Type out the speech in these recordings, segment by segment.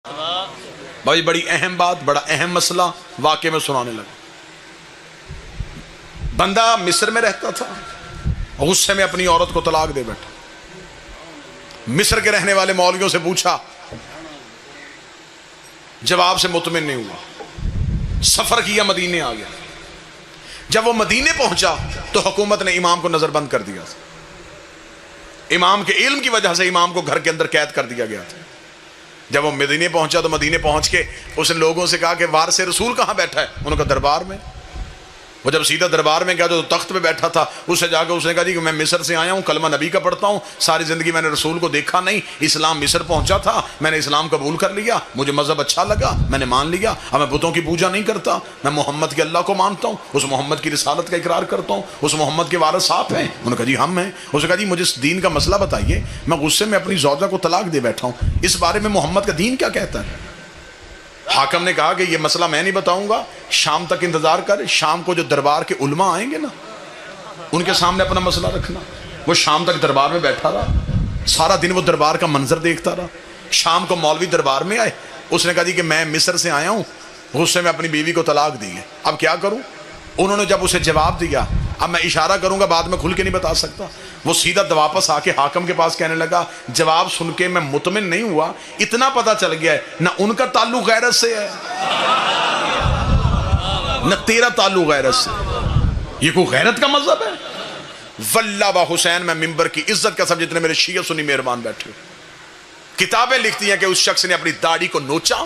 بھائی بڑی اہم بات، بڑا اہم مسئلہ واقعے میں سنانے لگا۔ بندہ مصر میں رہتا تھا، غصے میں اپنی عورت کو طلاق دے بیٹھا۔ مصر کے رہنے والے مولویوں سے پوچھا، جواب سے مطمئن نہیں ہوا، سفر کیا، مدینے آ گیا۔ جب وہ مدینے پہنچا تو حکومت نے امام کو نظر بند کر دیا تھا۔ امام کے علم کی وجہ سے امام کو گھر کے اندر قید کر دیا گیا تھا۔ جب وہ مدینے پہنچا تو مدینے پہنچ کے اس نے لوگوں سے کہا کہ وارث رسول کہاں بیٹھا ہے؟ انہوں نے کہا دربار میں۔ وہ جب سیدھا دربار میں گیا تو تخت پہ بیٹھا تھا، اس سے جا کے اس نے کہا جی کہ میں مصر سے آیا ہوں، کلمہ نبی کا پڑھتا ہوں، ساری زندگی میں نے رسول کو دیکھا نہیں، اسلام مصر پہنچا تھا، میں نے اسلام قبول کر لیا، مجھے مذہب اچھا لگا، میں نے مان لیا، اب میں بتوں کی پوجا نہیں کرتا، میں محمد کے اللہ کو مانتا ہوں، اس محمد کی رسالت کا اقرار کرتا ہوں، اس محمد کے وارث آپ ہیں؟ انہوں نے کہا جی ہم ہیں۔ اس نے کہا جی مجھے اس دین کا مسئلہ بتائیے، میں غصے میں اپنی زوجہ کو طلاق دے بیٹھا ہوں، اس بارے میں محمد کا دین کیا کہتا ہے؟ حاکم نے کہا کہ یہ مسئلہ میں نہیں بتاؤں گا، شام تک انتظار کر، شام کو جو دربار کے علماء آئیں گے نا ان کے سامنے اپنا مسئلہ رکھنا۔ وہ شام تک دربار میں بیٹھا رہا، سارا دن وہ دربار کا منظر دیکھتا رہا۔ شام کو مولوی دربار میں آئے، اس نے کہا جی کہ میں مصر سے آیا ہوں، غصے میں اپنی بیوی کو طلاق دی ہے، اب کیا کروں؟ انہوں نے جب اسے جواب دیا، اب میں اشارہ کروں گا، بعد میں کھل کے نہیں بتا سکتا، وہ سیدھا واپس آ کے حاکم کے پاس کہنے لگا جواب سن کے میں مطمئن نہیں ہوا، اتنا پتا چل گیا ہے نہ ان کا تعلق غیرت سے ہے نہ تیرا تعلق غیرت سے، یہ کوئی غیرت کا مذہب ہے؟ واللہ با حسین، میں ممبر کی عزت کا سب جتنے میرے شیعہ سنی مہربان بیٹھے ہو، کتابیں لکھتی ہیں کہ اس شخص نے اپنی داڑھی کو نوچا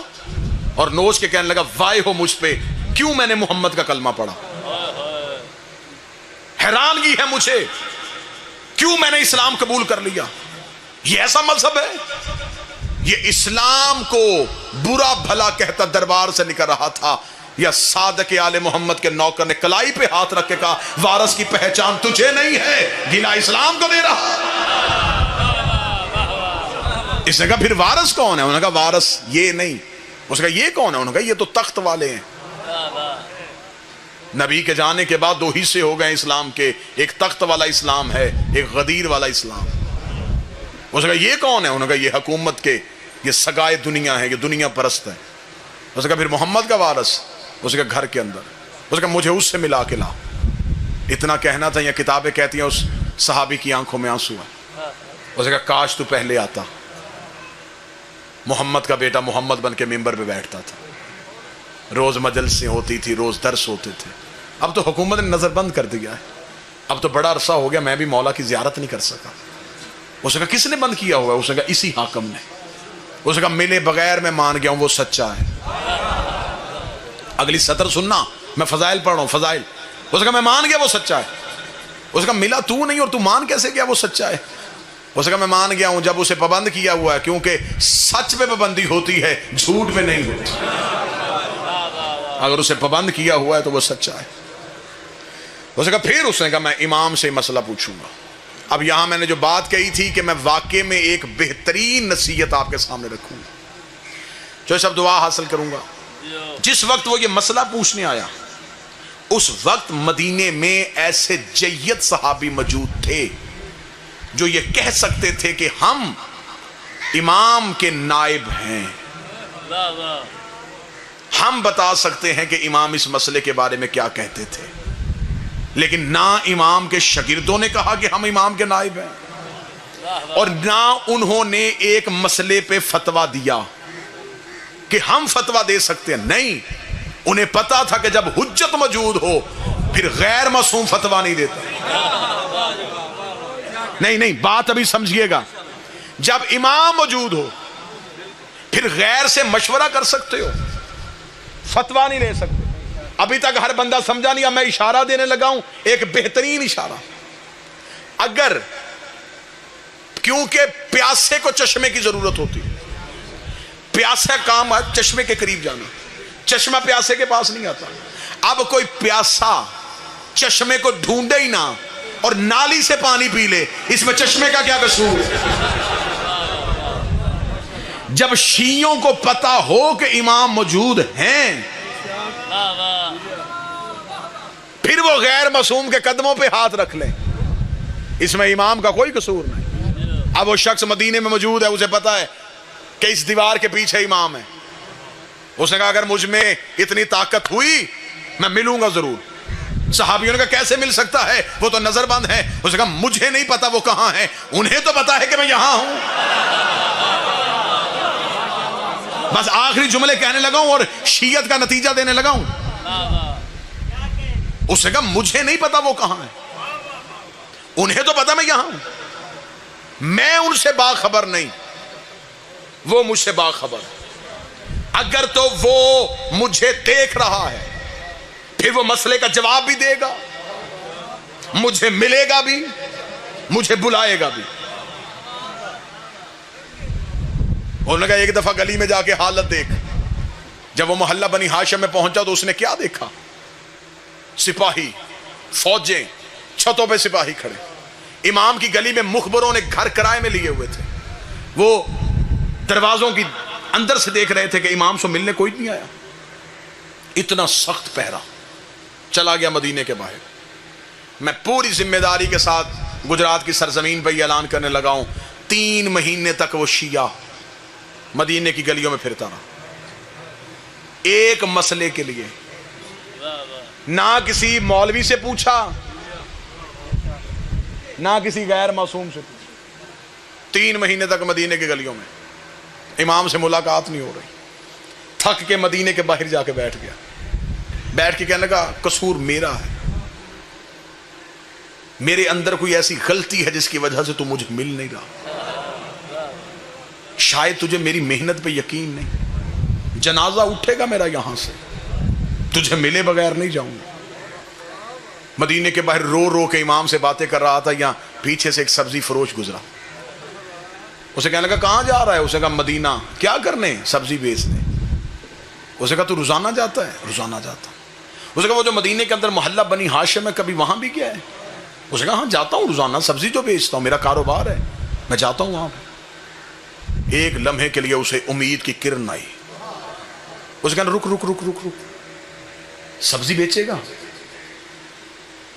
اور نوچ کے کہنے لگا وائے ہو مجھ پہ، کیوں میں نے محمد کا کلمہ پڑھا، حیرانگی ہے مجھے، کیوں میں نے اسلام قبول کر لیا؟ یہ ایسا مذہب ہے؟ یہ اسلام کو برا بھلا کہتا دربار سے نکل رہا تھا، یا صادق آل محمد کے نوکر نے کلائی پہ ہاتھ رکھ کے کہا وارث کی پہچان تجھے نہیں ہے، گلا اسلام کو دے رہا۔ اس نے کہا پھر وارث کون ہے؟ انہوں نے کہا وارث یہ نہیں۔ اس نے کہا یہ کون ہے؟ انہوں نے کہا یہ تو تخت والے ہیں۔ نبی کے جانے کے بعد دو حصے ہو گئے اسلام کے، ایک تخت والا اسلام ہے، ایک غدیر والا اسلام۔ اس نے کہا یہ کون ہے؟ انہوں نے کہا یہ حکومت کے، یہ سگائے دنیا ہے، یہ دنیا پرست ہے۔ اس نے کہا پھر محمد کا وارث؟ اس نے کہا گھر کے اندر۔ اس نے کہا مجھے اس سے ملا کے لا۔ اتنا کہنا تھا، یا کتابیں کہتی ہیں اس صحابی کی آنکھوں میں آنسو ہے۔ اس نے کہا کاش تو پہلے آتا، محمد کا بیٹا محمد بن کے ممبر پہ بیٹھتا تھا، روز مجلسیں ہوتی تھی، روز درس ہوتے تھے۔ اب تو حکومت نے نظر بند کر دیا ہے، اب تو بڑا عرصہ ہو گیا میں بھی مولا کی زیارت نہیں کر سکا۔ اس نے کہا کس نے بند کیا ہوا ہے؟ اس نے کہا اسی حاکم نے۔ اس نے کہا ملے بغیر میں مان گیا ہوں وہ سچا ہے۔ اگلی سطر سننا، میں فضائل پڑھ رہا ہوں، فضائل۔ اس نے کہا میں مان گیا وہ سچا ہے۔ اس نے کہا ملا تو نہیں اور تو مان کیسے گیا وہ سچا ہے؟ اس نے کہا میں مان گیا ہوں جب اسے پابند کیا ہوا ہے، کیونکہ سچ پہ پابندی ہوتی ہے، جھوٹ پہ نہیں ہوتی۔ اگر اسے پابند کیا ہوا ہے تو وہ سچا ہے۔ اس نے کہا پھر اس نے کہا میں امام سے مسئلہ پوچھوں گا۔ اب یہاں میں نے جو بات کہی تھی کہ میں واقعے میں ایک بہترین نصیحت آپ کے سامنے رکھوں گا، جو سب دعا حاصل کروں گا۔ جس وقت وہ یہ مسئلہ پوچھنے آیا اس وقت مدینے میں ایسے جید صحابی موجود تھے جو یہ کہہ سکتے تھے کہ ہم امام کے نائب ہیں، ہم بتا سکتے ہیں کہ امام اس مسئلے کے بارے میں کیا کہتے تھے، لیکن نہ امام کے شاگردوں نے کہا کہ ہم امام کے نائب ہیں، اور نہ انہوں نے ایک مسئلے پہ فتویٰ دیا کہ ہم فتویٰ دے سکتے ہیں۔ نہیں، انہیں پتا تھا کہ جب حجت موجود ہو پھر غیر معصوم فتویٰ نہیں دیتا۔ نہیں، بات ابھی سمجھیے گا، جب امام موجود ہو پھر غیر سے مشورہ کر سکتے ہو، فتویٰ نہیں لے سکتے۔ ابھی تک ہر بندہ سمجھا نہیں، اب میں اشارہ دینے لگا ہوں، ایک بہترین اشارہ۔ اگر کیونکہ پیاسے کو چشمے کی ضرورت ہوتی ہے، پیاسا کام ہے چشمے کے قریب جانا، چشمہ پیاسے کے پاس نہیں آتا۔ اب کوئی پیاسا چشمے کو ڈھونڈے ہی نہ اور نالی سے پانی پی لے، اس میں چشمے کا کیا قصور؟ جب شیعوں کو پتا ہو کہ امام موجود ہیں پھر وہ غیر معصوم کے قدموں پہ ہاتھ رکھ لیں، اس میں امام کا کوئی قصور نہیں۔ اب وہ شخص مدینے میں موجود ہے، اسے پتا ہے کہ اس دیوار کے پیچھے امام ہے. اس نے کہا اگر مجھ میں اتنی طاقت ہوئی میں ملوں گا ضرور. صحابیوں نے کہا کیسے مل سکتا ہے, وہ تو نظر بند ہے. اس نے کہا مجھے نہیں پتا وہ کہاں ہے, انہیں تو پتا ہے کہ میں یہاں ہوں. بس آخری جملے کہنے لگا ہوں اور شیعت کا نتیجہ دینے لگا ہوں. اس نے کہا مجھے نہیں پتا وہ کہاں ہے, انہیں تو پتا میں یہاں ہوں. میں ان سے باخبر نہیں, وہ مجھ سے باخبر. اگر تو وہ مجھے دیکھ رہا ہے پھر وہ مسئلے کا جواب بھی دے گا, مجھے ملے گا بھی, مجھے بلائے گا بھی. انہوں نے کہا ایک دفعہ گلی میں جا کے حالت دیکھ. جب وہ محلہ بنی ہاشم میں پہنچا تو اس نے کیا دیکھا؟ سپاہی, فوجیں, چھتوں پہ سپاہی کھڑے. امام کی گلی میں مخبروں نے گھر کرائے میں لیے ہوئے تھے. وہ دروازوں کی اندر سے دیکھ رہے تھے کہ امام سے ملنے کوئی نہیں آیا. اتنا سخت پہرا. چلا گیا مدینے کے باہر. میں پوری ذمہ داری کے ساتھ گجرات کی سرزمین پہ یہ اعلان کرنے لگا ہوں, 3 مہینے تک وہ شیعہ مدینے کی گلیوں میں پھرتا رہا, ایک مسئلے کے لیے. نہ کسی مولوی سے پوچھا, نہ کسی غیر معصوم سے پوچھا. 3 مہینے تک مدینے کی گلیوں میں امام سے ملاقات نہیں ہو رہی. تھک کے مدینے کے باہر جا کے بیٹھ گیا. بیٹھ کے کہنے لگا قصور میرا ہے, میرے اندر کوئی ایسی غلطی ہے جس کی وجہ سے تو مجھے مل نہیں رہا. شاید تجھے میری محنت پہ یقین نہیں. جنازہ اٹھے گا میرا یہاں سے, تجھے ملے بغیر نہیں جاؤں گا. مدینے کے باہر رو رو کے امام سے باتیں کر رہا تھا. یہاں پیچھے سے ایک سبزی فروش گزرا. اسے کہنے لگا کہاں جا رہا ہے؟ اسے کہا مدینہ. کیا کرنے؟ سبزی بیچنے. اسے کہا تو روزانہ جاتا ہے؟ روزانہ جاتا. اسے کہا وہ جو مدینے کے اندر محلہ بنی ہاشم ہے کبھی وہاں بھی گیا ہے؟ اسے کہا ہاں جاتا ہوں روزانہ, سبزی جو بیچتا ہوں, میرا کاروبار ہے, میں جاتا ہوں وہاں. ایک لمحے کے لیے اسے امید کی کرن آئی. اسے کہا رک رک رک رک رک, سبزی بیچے گا؟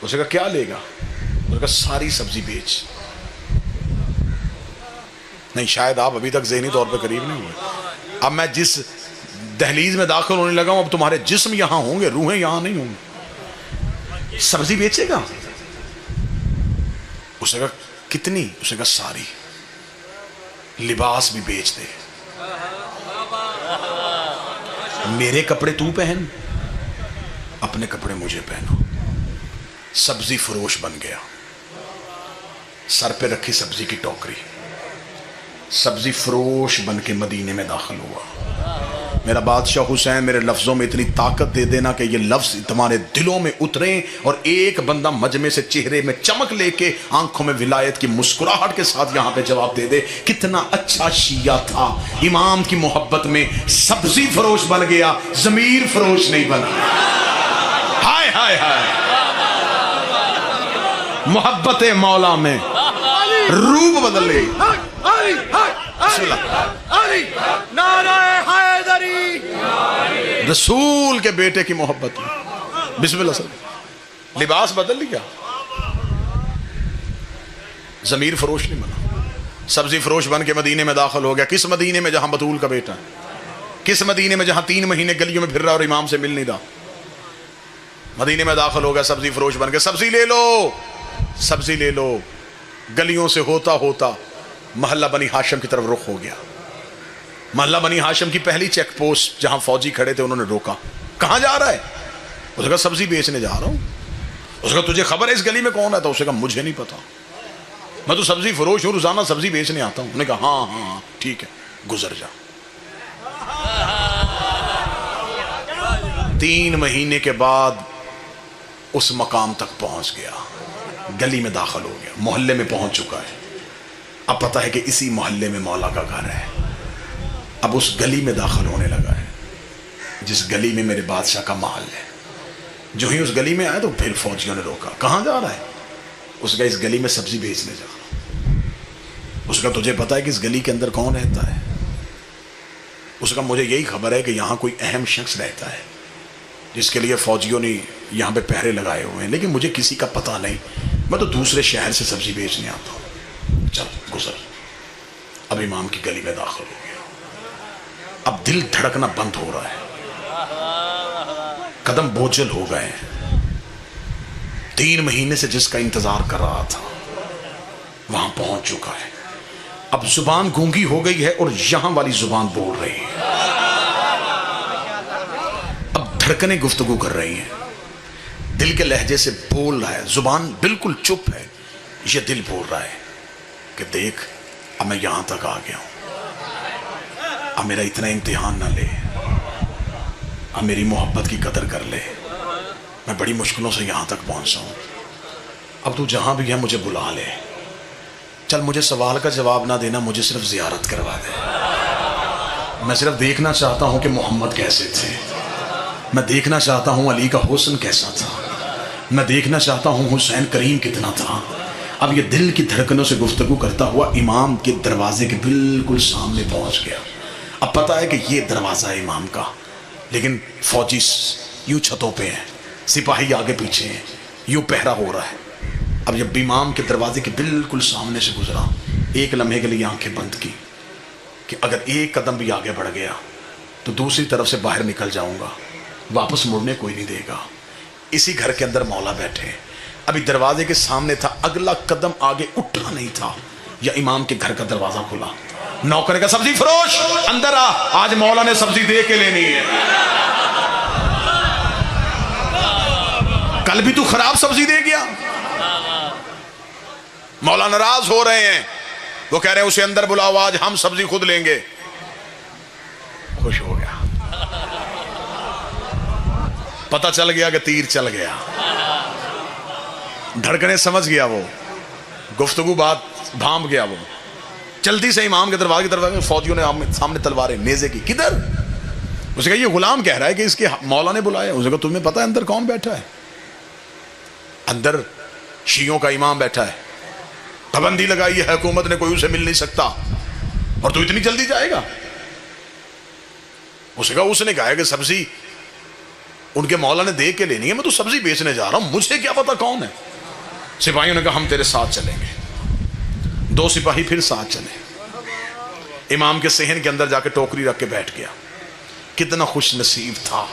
اسے کہا کیا لے گا؟ اسے کہا ساری سبزی بیچ. نہیں, شاید آپ ابھی تک ذہنی طور پہ قریب نہیں ہوئے. اب میں جس دہلیز میں داخل ہونے لگا ہوں اب تمہارے جسم یہاں ہوں گے, روحیں یہاں نہیں ہوں گی. سبزی بیچے گا؟ اسے کہا کتنی؟ اسے کہا ساری. لباس بھی بیچ دے, میرے کپڑے تو پہن, اپنے کپڑے مجھے پہنو. سبزی فروش بن گیا. سر پہ رکھی سبزی کی ٹوکری, سبزی فروش بن کے مدینے میں داخل ہوا. میرا بادشاہ حسین میرے لفظوں میں اتنی طاقت دے دینا کہ یہ لفظ تمہارے دلوں میں اتریں اور ایک بندہ مجمع سے چہرے میں چمک لے کے آنکھوں میں ولایت کی مسکراہٹ کے ساتھ یہاں پہ جواب دے دے کتنا اچھا شیعہ تھا. امام کی محبت میں سبزی فروش بن گیا, ضمیر فروش نہیں بنا. ہائے ہائے ہائے, محبت مولا میں روپ بدل گئی. رسول کے بیٹے کی محبت میں بسم اللہ صلی. لباس بدل لیا, ضمیر فروش نہیں بنا. سبزی فروش بن کے مدینے میں داخل ہو گیا. کس مدینے میں؟ جہاں بطول کا بیٹا ہے. کس مدینے میں؟ جہاں 3 مہینے گلیوں میں پھر رہا اور امام سے مل نہیں رہا. مدینے میں داخل ہو گیا سبزی فروش بن کے. سبزی لے لو, سبزی لے لو. گلیوں سے ہوتا ہوتا محلہ بنی ہاشم کی طرف رخ ہو گیا. محلہ بنی ہاشم کی پہلی چیک پوسٹ جہاں فوجی کھڑے تھے انہوں نے روکا. کہاں جا رہا ہے؟ اس نے کہا سبزی بیچنے جا رہا ہوں. اس نے کہا تجھے خبر ہے اس گلی میں کون ہے؟ تو اس نے کہا مجھے نہیں پتا, میں تو سبزی فروش ہوں, روزانہ سبزی بیچنے آتا ہوں. انہوں نے کہا ہاں ہاں ٹھیک ہے گزر جا. 3 مہینے کے بعد اس مقام تک پہنچ گیا, گلی میں داخل ہو گیا, محلے میں پہنچ چکا ہے. اب پتا ہے کہ اسی محلے میں مولا کا گھر ہے. اب اس گلی میں داخل ہونے لگا ہے جس گلی میں میرے بادشاہ کا محل ہے. جو ہی اس گلی میں آئے تو پھر فوجیوں نے روکا. کہاں جا رہا ہے؟ اس کا اس گلی میں سبزی بیچنے جا رہا. اس کا تجھے پتا ہے کہ اس گلی کے اندر کون رہتا ہے؟ اس کا مجھے یہی خبر ہے کہ یہاں کوئی اہم شخص رہتا ہے جس کے لیے فوجیوں نے یہاں پہ پہرے لگائے ہوئے ہیں, لیکن مجھے کسی کا پتہ نہیں, میں تو دوسرے شہر سے سبزی بیچنے آتا ہوں. چل گزر. اب امام کی گلی میں داخل ہو گیا. اب دل دھڑکنا بند ہو رہا ہے، قدم بوجھل ہو گئے، 3 مہینے سے جس کا انتظار کر رہا تھا وہاں پہنچ چکا ہے، اب زبان گونگی ہو گئی ہے اور یہاں والی زبان بول رہی ہے، اب دھڑکنیں گفتگو کر رہی ہیں، دل کے لہجے سے بول رہا ہے، زبان بالکل چپ ہے، یہ دل بول رہا ہے کہ دیکھ اب میں یہاں تک آ گیا ہوں، اب میرا اتنا امتحان نہ لے، اب میری محبت کی قدر کر لے، میں بڑی مشکلوں سے یہاں تک پہنچا ہوں، اب تو جہاں بھی ہے مجھے بلا لے، چل مجھے سوال کا جواب نہ دینا، مجھے صرف زیارت کروا دے، میں صرف دیکھنا چاہتا ہوں کہ محمد کیسے تھے، میں دیکھنا چاہتا ہوں علی کا حسن کیسا تھا، میں دیکھنا چاہتا ہوں حسین کریم کتنا تھا۔ اب یہ دل کی دھڑکنوں سے گفتگو کرتا ہوا امام کے دروازے کے بالکل سامنے پہنچ گیا، اب پتہ ہے کہ یہ دروازہ ہے امام کا، لیکن فوجی یوں چھتوں پہ ہیں، سپاہی آگے پیچھے ہیں، یوں پہرا ہو رہا ہے۔ اب جب امام کے دروازے کے بالکل سامنے سے گزرا، ایک لمحے کے لیے آنکھیں بند کی کہ اگر ایک قدم بھی آگے بڑھ گیا تو دوسری طرف سے باہر نکل جاؤں گا، واپس مڑنے کوئی نہیں دے گا۔ اسی گھر کے اندر مولا بیٹھے، ابھی دروازے کے سامنے تھا، اگلا قدم آگے اٹھا نہیں تھا، یا امام کے گھر کا دروازہ کھلا، نوکر نے کہا سبزی فروش اندر آ، آج مولا نے سبزی دے کے لینی ہے، کل بھی تو خراب سبزی دے گیا۔ مولا ناراض ہو رہے ہیں، وہ کہہ رہے ہیں اسے اندر بلاؤ، آج ہم سبزی خود لیں گے۔ خوش ہو گیا، پتہ چل گیا کہ تیر چل گیا، دھڑکنے سمجھ گیا، وہ گفتگو بات بھانپ گیا، وہ جلدی سے امام کے دروازے کی طرف، فوجیوں نے سامنے تلواریں نیزے کی، کدھر؟ اسے کہا یہ غلام کہہ رہا ہے کہ اس کے مولا نے بلایا۔ اسے کہا تمہیں پتہ ہے اندر کون بیٹھا ہے؟ اندر شیعوں کا امام بیٹھا ہے، پابندی لگائی ہے حکومت نے، کوئی اسے مل نہیں سکتا، اور تو اتنی جلدی جائے گا؟ اسے کہا اس نے کہا ہے کہ سبزی ان کے مولا نے دے کے لینی ہے، میں تو سبزی بیچنے جا رہا ہوں، مجھے کیا پتا کون ہے؟ سپاہیوں نے کہا ہم تیرے ساتھ چلیں گے۔ 2 سپاہی پھر ساتھ چلے، امام کے صحن کے اندر جا کے ٹوکری رکھ کے بیٹھ گیا۔ کتنا خوش نصیب تھا۔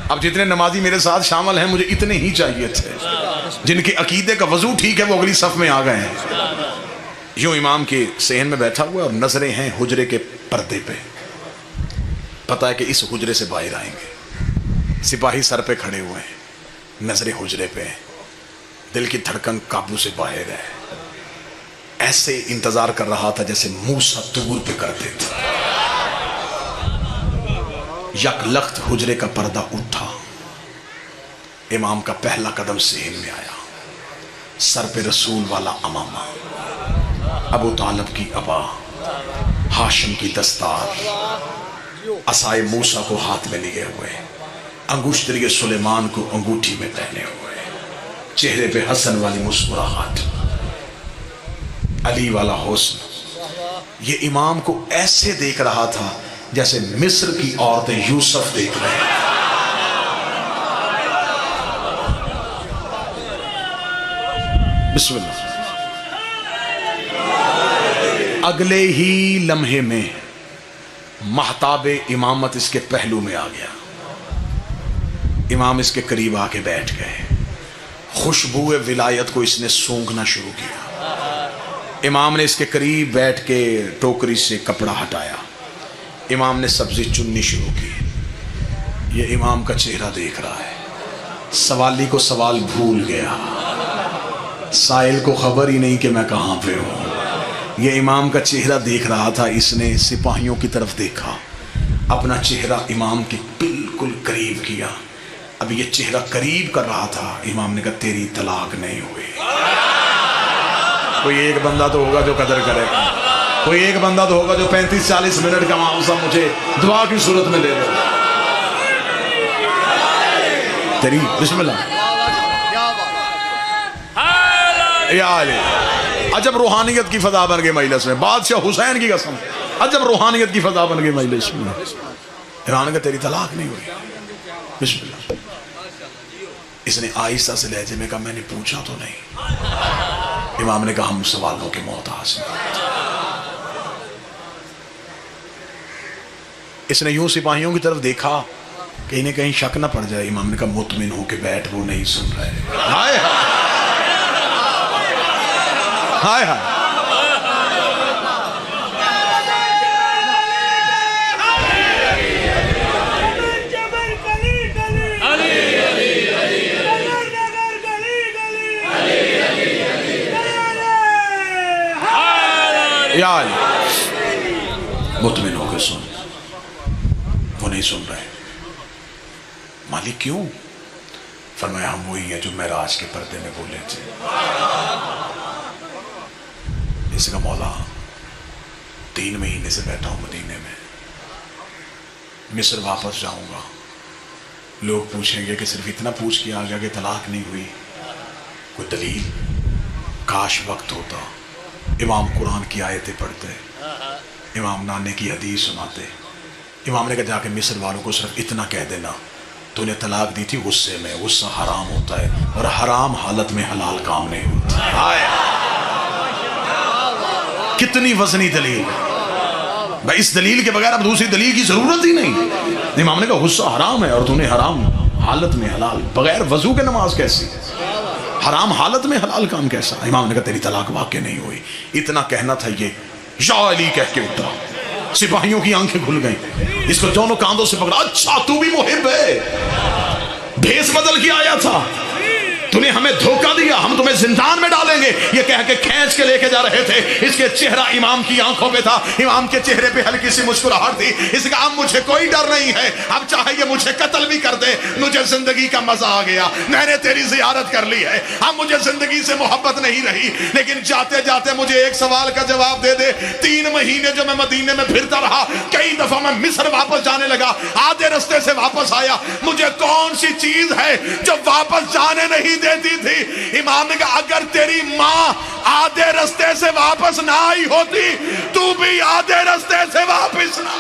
اب جتنے نمازی میرے ساتھ شامل ہیں مجھے اتنے ہی چاہیے تھے، جن کے عقیدے کا وضو ٹھیک ہے وہ اگلی صف میں آ گئے ہیں۔ یوں امام کے صحن میں بیٹھا ہوا اور نظریں ہیں حجرے کے پردے پہ، پتہ ہے کہ اس حجرے سے باہر آئیں گے، سپاہی سر پہ کھڑے ہوئے ہیں، نظریں حجرے پہ ہیں، دل کی دھڑکن قابو سے باہر ہے، ایسے انتظار کر رہا تھا جیسے موسیٰ طور پہ کرتے تھے۔ یک لخت حجرے کا پردہ اٹھا، امام کا پہلا قدم صحن میں آیا، سر پہ رسول والا امامہ، ابو طالب کی ابا، ہاشم کی دستار، عصائے موسیٰ کو ہاتھ میں لیے ہوئے، انگشتری سلیمان کو انگوٹھی میں پہنے ہوئے، چہرے پہ حسن والی مسکراہٹ، علی والا حسن۔ یہ امام کو ایسے دیکھ رہا تھا جیسے مصر کی عورتیں یوسف دیکھ رہے ہیں۔ بسم اللہ۔ اگلے ہی لمحے میں مہتاب امامت اس کے پہلو میں آ گیا، امام اس کے قریب آ کے بیٹھ گئے، خوشبو ولایت کو اس نے سونگھنا شروع کیا۔ امام نے اس کے قریب بیٹھ کے ٹوکری سے کپڑا ہٹایا، امام نے سبزی چننی شروع کی۔ یہ امام کا چہرہ دیکھ رہا ہے، سوالی کو سوال بھول گیا، سائل کو خبر ہی نہیں کہ میں کہاں پہ ہوں۔ یہ امام کا چہرہ دیکھ رہا تھا، اس نے سپاہیوں کی طرف دیکھا، اپنا چہرہ امام کے بالکل قریب کیا۔ اب یہ چہرہ قریب کر رہا تھا، امام نے کہا تیری طلاق نہیں ہوئی۔ کوئی ایک بندہ تو ہوگا جو قدر کرے گا، کوئی ایک بندہ تو ہوگا جو 35-40 منٹ کا معاوضہ مجھے دعا کی صورت میں دے دے۔ تیری بسم اللہ یا علی، عجب روحانیت کی فضا بن گئی مجلس میں، بادشاہ حسین کی قسم، عجب روحانیت کی فضا بن گئی مجلس میں۔ امام نے کہا تیری طلاق نہیں ہوئی، بسم اللہ۔ اس نے آہستہ سے لہجے میں کہا میں نے پوچھا تو نہیں۔ امام نے کہا ہم سوالوں کے محتاج ہیں، اس نے یوں سپاہیوں کی طرف دیکھا کہ انہیں کہیں شک نہ پڑ جائے. امام نے کہا مطمئن ہو کے بیٹھ, وہ نہیں سن رہے. ہائے ہائے ہائے. یا علی مطمئن ہو کے سن, وہ نہیں سن رہے. مالک کیوں؟ فرمایا ہم وہی ہیں جو معراج کے پردے میں بولے تھے. اس کا مولا 3 مہینے سے بیٹھا ہوں مدینے میں, مصر واپس جاؤں گا, لوگ پوچھیں گے کہ صرف اتنا پوچھ کے آ گیا کہ طلاق نہیں ہوئی, کوئی دلیل؟ کاش وقت ہوتا, امام قرآن کی آیتیں پڑھتے, امام نانے کی حدیث سناتے. امام نے کہا جا کے مصر والوں کو صرف اتنا کہہ دینا تو نے طلاق دی تھی غصے میں, غصہ حرام ہوتا ہے اور حرام حالت میں حلال کام نہیں ہوتا. کتنی وزنی دلیل بھائی, اس دلیل کے بغیر اب دوسری دلیل کی ضرورت ہی نہیں. امام نے کہا غصہ حرام ہے اور تو نے حرام حالت میں حلال, بغیر وضو کے نماز کیسی, حرام حالت میں حلال کام کیسا؟ امام نے کہا تیری طلاق واقع نہیں ہوئی. اتنا کہنا تھا یہ یا علی کہہ کے اٹھا. سپاہیوں کی آنکھیں کھل گئیں, اس کو دونوں کاندھوں سے پکڑا. اچھا تو بھی محب ہے, بھیس بدل کے آیا تھا, تو نے ہمیں دھوکہ دیا, ہم تمہیں زندان میں ڈالیں گے, یہ کہہ کے کھینچ کے لے کے جا رہے تھے. اس کے چہرہ امام کی آنکھوں پہ تھا, امام کے چہرے پہ ہلکی سی مسکراہٹ تھی. اس کا اب مجھے کوئی ڈر نہیں ہے, اب چاہے یہ مجھے قتل بھی کر دے, مجھے زندگی کا مزہ آ گیا, میں نے تیری زیارت کر لی ہے, اب مجھے زندگی سے محبت نہیں رہی. لیکن جاتے جاتے مجھے ایک سوال کا جواب دے دے. 3 مہینے جو میں مدینے میں پھرتا رہا, کئی دفعہ میں مصر واپس جانے لگا, آدھے رستے سے واپس آیا, مجھے کون سی چیز ہے جو واپس جانے نہیں دیتی تھی؟ امام نے کہا اگر تیری ماں آدھے رستے سے واپس نہ آئی ہوتی, تو بھی آدھے رستے سے واپس نہ.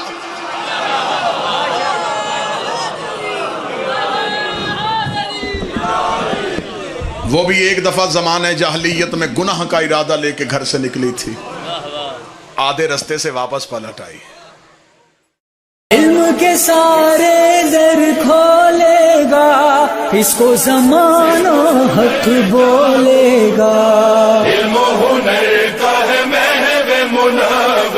وہ بھی ایک دفعہ زمانہ جاہلیت میں گناہ کا ارادہ لے کے گھر سے نکلی تھی, آدھے رستے سے واپس پلٹ آئی. علم کے سارے در کھولے گا, اس کو زمانہ حق بولے گا. علم و ہنر کا ہے محو منور,